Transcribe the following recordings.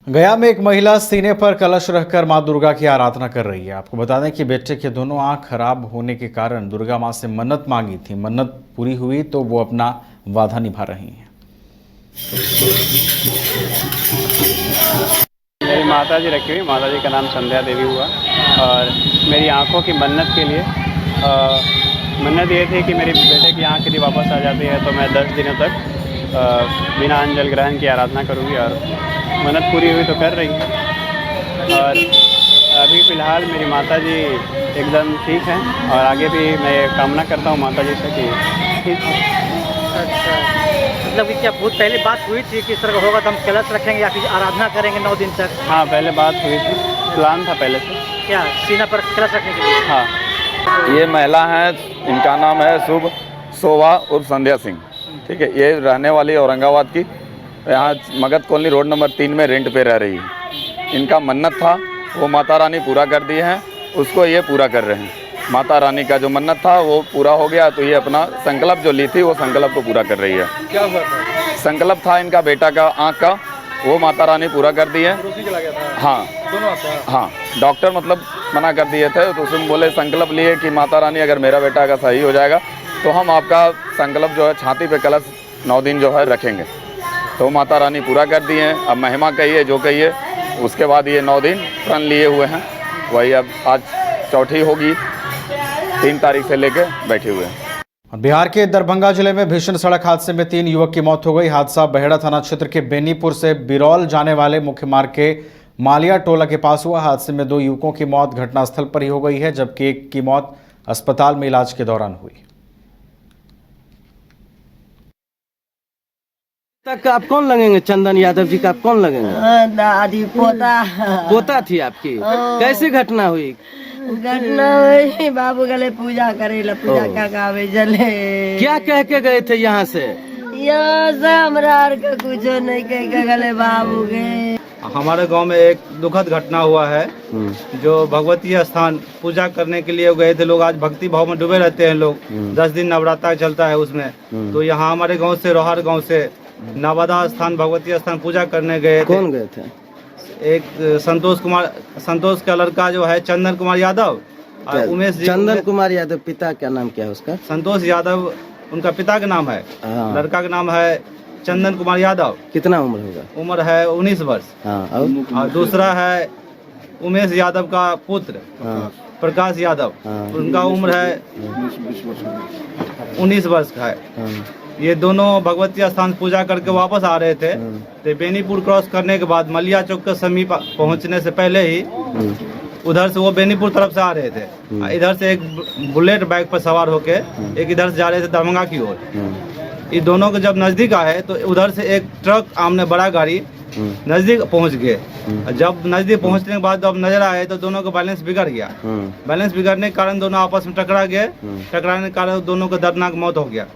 गया में एक महिला सीने पर कलश रखकर मां दुर्गा की आराधना कर रही है। आपको बता दें कि बेटे के दोनों आंख खराब होने के कारण दुर्गा मां से मन्नत मांगी थी। मन्नत पूरी हुई तो वो अपना वादा निभा रही हैं। मेरी माता जी रखी हुई, माता जी का नाम संध्या देवी हुआ। और मेरी आंखों की मन्नत के लिए मन्नत ये थी कि मेरे बेटे की आंख यदि वापस आ जाती है तो मैं 10 दिनों तक बिना अन्न जल ग्रहण की आराधना करूँगी। और मन्नत पूरी हुई तो कर रही है। और अभी फ़िलहाल मेरी माता जी एकदम ठीक हैं और आगे भी मैं कामना करता हूँ माता जी से कि ठीक हो। अच्छा, मतलब कि क्या बहुत पहले बात हुई थी कि इस तरह का होगा तो हम कलश रखेंगे या फिर आराधना करेंगे 9 दिन तक? हाँ, पहले बात हुई थी, प्लान था पहले से। क्या सीना पर कलश रखने के लिए? हाँ। ये महिला हैं, इनका नाम है शुभ शोभा उर्फ संध्या सिंह। ठीक है, ये रहने वाली औरंगाबाद की, यहाँ मगध कॉलोनी रोड नंबर 3 में रेंट पे रह रही है। इनका मन्नत था वो माता रानी पूरा कर दी है, उसको ये पूरा कर रहे हैं। माता रानी का जो मन्नत था वो पूरा हो गया तो ये अपना संकल्प जो ली थी वो संकल्प को पूरा कर रही है। क्या हुआ था? संकल्प था इनका बेटा का आँख का, वो माता रानी पूरा कर दी है। चला गया था। हाँ दोनों आपका? हाँ, डॉक्टर मतलब मना कर दिए थे तो उसमें बोले संकल्प लिए कि माता रानी अगर मेरा बेटा का सही हो जाएगा तो हम आपका संकल्प जो है छाती पे कलश 9 दिन जो है रखेंगे। तो माता रानी पूरा कर दिए हैं। अब महिमा कहिए जो कहिए, उसके बाद ये 9 दिन प्रण लिए हुए हैं। वही अब आज चौथी होगी, 3 तारीख से लेके बैठे हुए हैं। बिहार के दरभंगा जिले में भीषण सड़क हादसे में 3 युवक की मौत हो गई। हादसा बहेड़ा थाना क्षेत्र के बेनीपुर से बिरौल जाने वाले मुख्य मार्ग के मालिया टोला के पास हुआ। हादसे में 2 युवकों की मौत घटनास्थल पर ही हो गई है, जबकि एक की मौत अस्पताल में इलाज के दौरान हुई। तक आप कौन लगेंगे? चंदन यादव जी का आप कौन लगेंगे? दादी पोता पोता थी आपकी? कैसी घटना हुई? घटना हुई, बाबू गले पूजा करे ला, पूजा का गावे जले। क्या कह के गए थे यहाँ से? यहाँ से हमरा के कुछ नहीं कह के गले बाबू गए। हमारे गांव में एक दुखद घटना हुआ है, जो भगवती स्थान पूजा करने के लिए गए थे लोग। आज भक्ति भाव में डूबे रहते हैं लोग। 10 दिन नवरात्र चलता है उसमें। तो यहाँ हमारे गांव से, रोहार गांव से नवादा स्थान भगवती स्थान पूजा करने गए थे। कौन गए थे? एक संतोष का लड़का जो है चंदन कुमार यादव और उमेश जी। चंदन कुमार यादव, पिता क्या नाम क्या है उसका? संतोष यादव उनका पिता का नाम है। हाँ। लड़का का नाम है चंदन कुमार यादव। कितना उम्र होगा? उम्र है 19 वर्ष। हाँ। और दूसरा है उमेश यादव का पुत्र प्रकाश यादव। उनका उम्र है 19 वर्ष का है। ये दोनों भगवती स्थान पूजा करके वापस आ रहे थे। तो बेनीपुर क्रॉस करने के बाद मलिया चौक के समीप पहुंचने से पहले ही उधर से वो बेनीपुर तरफ से आ रहे थे। इधर से एक बुलेट बाइक पर सवार होके एक इधर से जा रहे थे दरभंगा की ओर। ये दोनों के जब नजदीक आए तो उधर से एक ट्रक आमने बड़ा गाड़ी नजदीक पहुंच गए। जब नजदीक पहुंचने के बाद जब नजर आए तो दोनों का बैलेंस बिगड़ गया। बैलेंस बिगड़ने के कारण दोनों आपस में टकरा गए। टकराने के कारण दोनों का दर्दनाक मौत हो गया।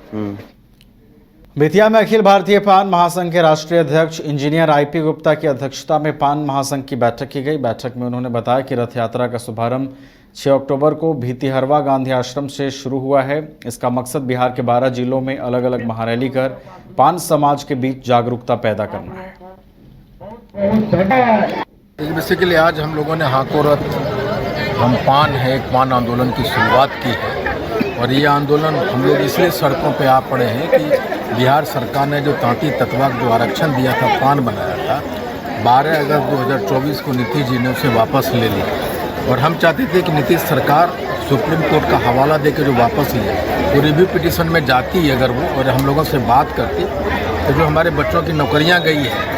बेतिया में अखिल भारतीय पान महासंघ के राष्ट्रीय अध्यक्ष इंजीनियर आईपी गुप्ता की अध्यक्षता में पान महासंघ की बैठक की गई। बैठक में उन्होंने बताया कि रथ यात्रा का शुभारंभ 6 अक्टूबर को भीतिहरवा गांधी आश्रम से शुरू हुआ है। इसका मकसद बिहार के 12 जिलों में अलग अलग महारैली कर पान समाज के बीच जागरूकता पैदा करना है। बेसिकली आज हम लोगों ने हाको रथ हम पान है एक पान आंदोलन की शुरुआत की है। और ये आंदोलन हम लोग इसलिए सड़कों पे आ पड़े हैं कि बिहार सरकार ने जो तांती तत्वाक जो आरक्षण दिया था, पान बनाया था, 12 अगस्त 2024 को नीतीश जी ने उसे वापस ले लिया। और हम चाहते थे कि नीतीश सरकार सुप्रीम कोर्ट का हवाला दे के जो वापस ले, वो रिव्यू पिटीशन में जाती अगर वो और हम लोगों से बात करती तो जो हमारे बच्चों की नौकरियाँ गई है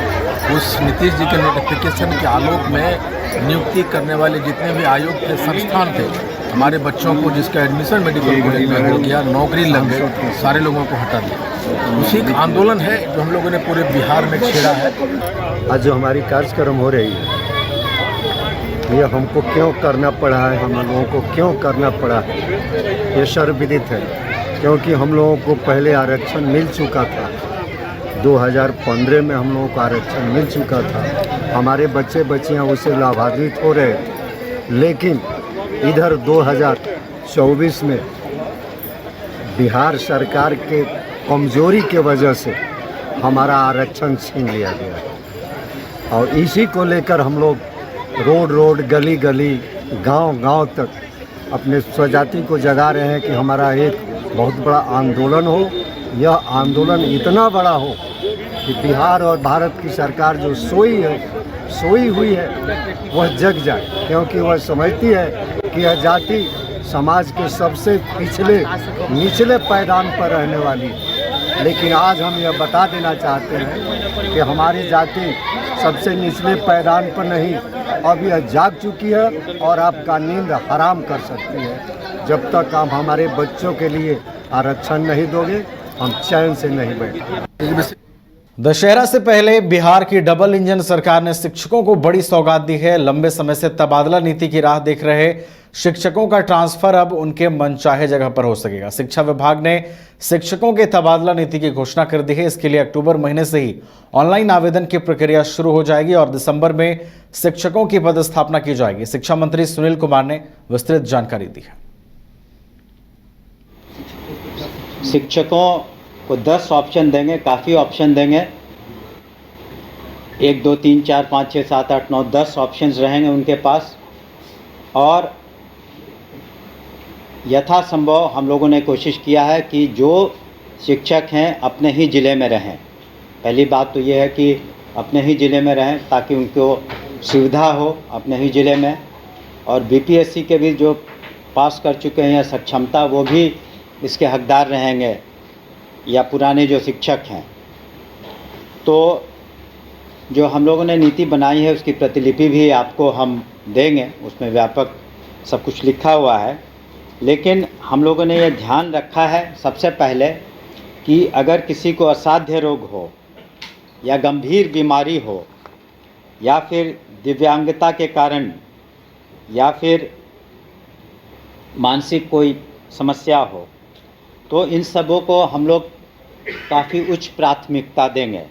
उस नीतीश जी के नोटिफिकेशन के आलोक में नियुक्ति करने वाले जितने भी आयोग के संस्थान थे, हमारे बच्चों को जिसका एडमिशन मेडिकल कॉलेज में हो गया, नौकरी लग गई, सारे लोगों को हटा दिया। उसी का आंदोलन है जो हम लोगों ने पूरे बिहार में छेड़ा है। आज जो हमारी कार्यक्रम हो रही है ये हमको क्यों करना पड़ा है, हम लोगों को क्यों करना पड़ा है, ये सर्वविदित है। क्योंकि हम लोगों को पहले आरक्षण मिल चुका था। 2015 में हम लोगों को आरक्षण मिल चुका था। हमारे बच्चे बच्चियां उससे लाभान्वित हो रहे थे। लेकिन इधर 2024 में बिहार सरकार के कमजोरी के वजह से हमारा आरक्षण छीन लिया गया। और इसी को लेकर हम लोग रोड रोड गली गली गांव गांव तक अपने स्वजाति को जगा रहे हैं कि हमारा एक बहुत बड़ा आंदोलन हो। यह आंदोलन इतना बड़ा हो कि बिहार और भारत की सरकार जो सोई हुई है वह जग जाए, क्योंकि वह समझती है कि यह जाति समाज के सबसे निचले पायदान पर रहने वाली है। लेकिन आज हम यह बता देना चाहते हैं कि हमारी जाति सबसे निचले पायदान पर नहीं, अब यह जाग चुकी है और आपका नींद हराम कर सकती है। जब तक आप हमारे बच्चों के लिए आरक्षण नहीं दोगे, हम चैन से नहीं बैठेंगे। दशहरा से पहले बिहार की डबल इंजन सरकार ने शिक्षकों को बड़ी सौगात दी है। लंबे समय से तबादला नीति की राह देख रहे शिक्षकों का ट्रांसफर अब उनके मनचाहे जगह पर हो सकेगा। शिक्षा विभाग ने शिक्षकों के तबादला नीति की घोषणा कर दी है। इसके लिए अक्टूबर महीने से ही ऑनलाइन आवेदन की प्रक्रिया शुरू हो जाएगी और दिसंबर में शिक्षकों की पदस्थापना की जाएगी। शिक्षा मंत्री सुनील कुमार ने विस्तृत जानकारी दी है। शिक्षकों को 10 ऑप्शन देंगे, काफ़ी ऑप्शन देंगे। 1 2 3 4 5 6 7 8 9 10 ऑप्शंस रहेंगे उनके पास। और यथासंभव हम लोगों ने कोशिश किया है कि जो शिक्षक हैं अपने ही ज़िले में रहें। पहली बात तो ये है कि अपने ही ज़िले में रहें ताकि उनको सुविधा हो अपने ही ज़िले में। और बीपीएससी के भी जो पास कर चुके हैं या सक्षमता, वो भी इसके हकदार रहेंगे, या पुराने जो शिक्षक हैं। तो जो हम लोगों ने नीति बनाई है उसकी प्रतिलिपि भी आपको हम देंगे, उसमें व्यापक सब कुछ लिखा हुआ है। लेकिन हम लोगों ने ये ध्यान रखा है सबसे पहले कि अगर किसी को असाध्य रोग हो या गंभीर बीमारी हो या फिर दिव्यांगता के कारण या फिर मानसिक कोई समस्या हो, तो इन सबों को हम लोग काफ़ी उच्च प्राथमिकता देंगे।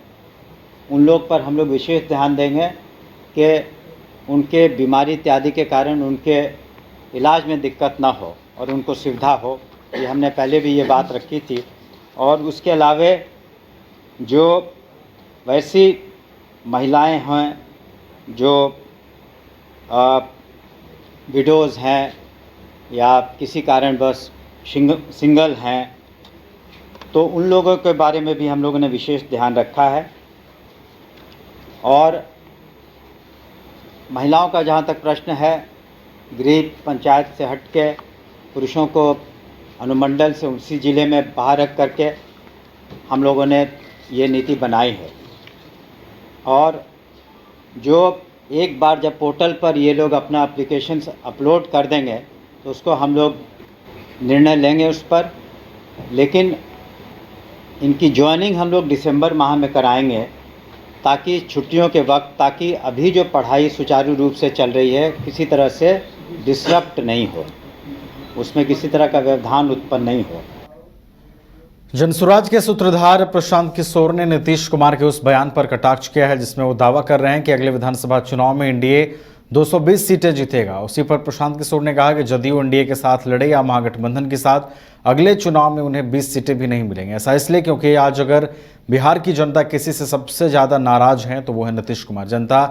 उन लोग पर हम लोग विशेष ध्यान देंगे कि उनके बीमारी इत्यादि के कारण उनके इलाज में दिक्कत ना हो और उनको सुविधा हो। ये हमने पहले भी ये बात रखी थी। और उसके अलावा जो वैसी महिलाएं हैं जो विडोज़ हैं या किसी कारणवश सिंगल हैं, तो उन लोगों के बारे में भी हम लोगों ने विशेष ध्यान रखा है। और महिलाओं का जहाँ तक प्रश्न है, गृह पंचायत से हट के पुरुषों को अनुमंडल से उसी ज़िले में बाहर रख करके हम लोगों ने ये नीति बनाई है। और जो एक बार जब पोर्टल पर ये लोग अपना एप्लीकेशन अपलोड कर देंगे तो उसको हम लोग निर्णय लेंगे उस पर। लेकिन इनकी ज्वाइनिंग हम लोग दिसंबर माह में कराएंगे ताकि छुट्टियों के वक्त, ताकि अभी जो पढ़ाई सुचारू रूप से चल रही है किसी तरह से डिसरप्ट नहीं हो, उसमें किसी तरह का व्यवधान उत्पन्न नहीं हो। जनसुराज के सूत्रधार प्रशांत किशोर ने नीतीश कुमार के उस बयान पर कटाक्ष किया है जिसमें वो दावा कर रहे हैं कि अगले विधानसभा चुनाव में एनडीए 220 सीटें जीतेगा। उसी पर प्रशांत किशोर ने कहा कि जदयू एनडीए के साथ लड़े या महागठबंधन के साथ, अगले चुनाव में उन्हें 20 सीटें भी नहीं मिलेंगी। ऐसा इसलिए क्योंकि आज अगर बिहार की जनता किसी से सबसे ज़्यादा नाराज है तो वो है नीतीश कुमार। जनता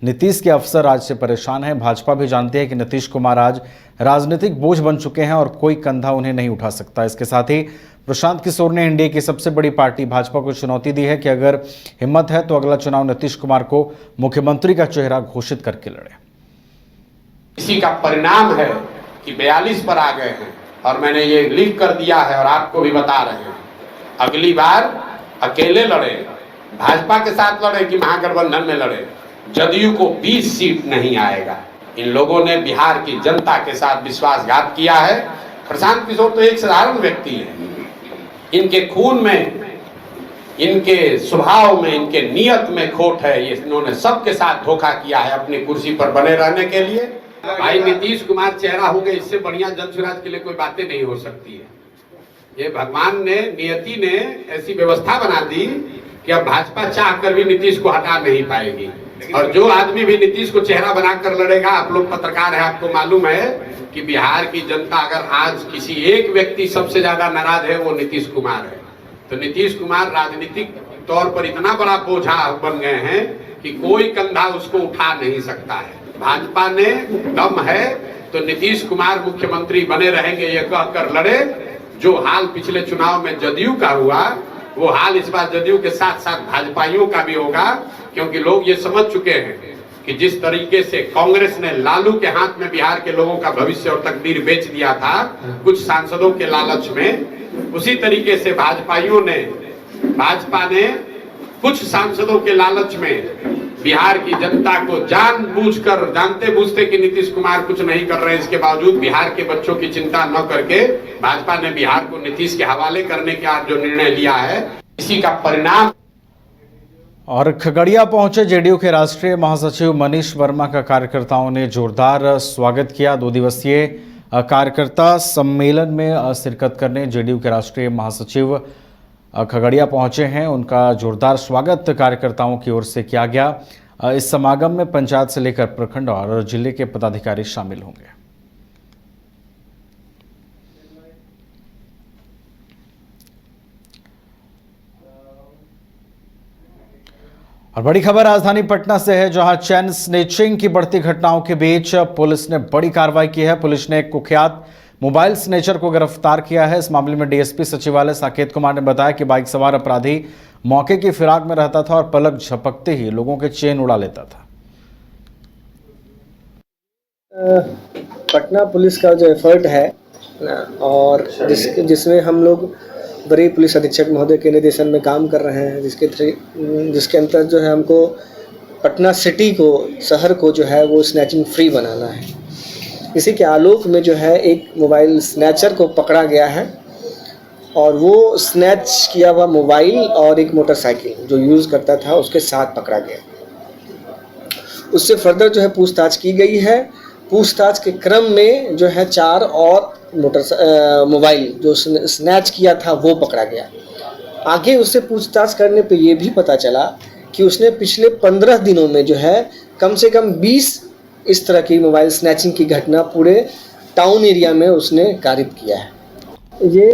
नीतीश के अफसर आज से परेशान है। भाजपा भी जानती है कि नीतीश कुमार आज राजनीतिक बोझ बन चुके हैं और कोई कंधा उन्हें नहीं उठा सकता। इसके साथ ही प्रशांत किशोर ने एनडीए की सबसे बड़ी पार्टी भाजपा को चुनौती दी है कि अगर हिम्मत है तो अगला चुनाव नीतीश कुमार को मुख्यमंत्री का चेहरा घोषित करके लड़े। इसी का परिणाम है कि 42 पर आ गए हैं और मैंने ये लिख कर दिया है और आपको भी बता रहे हैं, अगली बार अकेले लड़े, भाजपा के साथ लड़े कि महागठबंधन में लड़े, जदयू को 20 सीट नहीं आएगा। इन लोगों ने बिहार की जनता के साथ विश्वासघात किया है। प्रशांत किशोर तो एक साधारण व्यक्ति है, इनके खून में, इनके स्वभाव में, इनके नियत में खोट है। ये इन्होंने सबके साथ धोखा किया है अपनी कुर्सी पर बने रहने के लिए। भाई नीतीश कुमार चेहरा होंगे, इससे बढ़िया जनसुराज के लिए कोई बातें नहीं हो सकती है। ये भगवान ने, नियति ने ऐसी व्यवस्था बना दी कि अब भाजपा चाह कर भी नीतीश को हटा नहीं पाएगी। और जो आदमी भी नीतीश को चेहरा बनाकर लड़ेगा, आप लोग पत्रकार हैं, आपको मालूम है कि बिहार की जनता अगर आज किसी एक व्यक्ति सबसे ज्यादा नाराज है वो नीतीश कुमार है। तो नीतीश कुमार राजनीतिक तौर पर इतना बड़ा बोझा बन गए हैं कि कोई कंधा उसको उठा नहीं सकता है। भाजपा ने दम है तो नीतीश कुमार मुख्यमंत्री बने रहेंगे ये कहकर लड़े। जो हाल पिछले चुनाव में जदयू का हुआ वो हाल इस बार जदयू के साथ साथ भाजपाइयों का भी होगा, क्योंकि लोग ये समझ चुके हैं कि जिस तरीके से कांग्रेस ने लालू के हाथ में बिहार के लोगों का भविष्य और तकदीर बेच दिया था कुछ सांसदों के लालच में, उसी तरीके से भाजपा ने कुछ सांसदों के लालच में बिहार की जनता को जानबूझकर, जानते बूझते कि नीतीश कुमार कुछ नहीं कर रहे, इसके बावजूद बिहार के बच्चों की चिंता न करके भाजपा ने बिहार को नीतीश के हवाले करने का जो निर्णय लिया है, इसी का परिणाम। और खगड़िया पहुंचे जेडीयू के राष्ट्रीय महासचिव मनीष वर्मा का कार्यकर्ताओं ने जोरदार स्वागत किया। 2 दिवसीय कार्यकर्ता सम्मेलन में शिरकत करने जेडीयू के राष्ट्रीय महासचिव खगड़िया पहुंचे हैं। उनका जोरदार स्वागत कार्यकर्ताओं की ओर से किया गया। इस समागम में पंचायत से लेकर प्रखंड और जिले के पदाधिकारी शामिल होंगे। और बड़ी खबर राजधानी पटना से है, जहां चैन स्नेचिंग की बढ़ती घटनाओं के बीच पुलिस ने बड़ी कार्रवाई की है। पुलिस ने एक कुख्यात मोबाइल स्नेचर को गिरफ्तार किया है। इस मामले में डीएसपी सचिवालय साकेत कुमार ने बताया कि बाइक सवार अपराधी मौके की फिराक में रहता था और पलक झपकते ही लोगों के चेन उड़ा लेता था। पटना पुलिस का जो एफर्ट है और जिसमें हम लोग बड़े पुलिस अधीक्षक महोदय के निर्देशन में काम कर रहे हैं, जिसके अंतर्गत जो है हमको पटना सिटी को, शहर को जो है वो स्नैचिंग फ्री बनाना है। इसी के आलोक में जो है एक मोबाइल स्नैचर को पकड़ा गया है और वो स्नैच किया हुआ मोबाइल और एक मोटरसाइकिल जो यूज़ करता था उसके साथ पकड़ा गया। उससे फर्दर जो है पूछताछ की गई है। पूछताछ के क्रम में जो है 4 और मोबाइल जो स्नैच किया था वो पकड़ा गया। आगे उससे पूछताछ करने पे ये भी पता चला कि उसने पिछले 15 दिनों में जो है कम से कम 20 इस तरह की मोबाइल स्नैचिंग की घटना पूरे टाउन एरिया में उसने कारित किया है। ये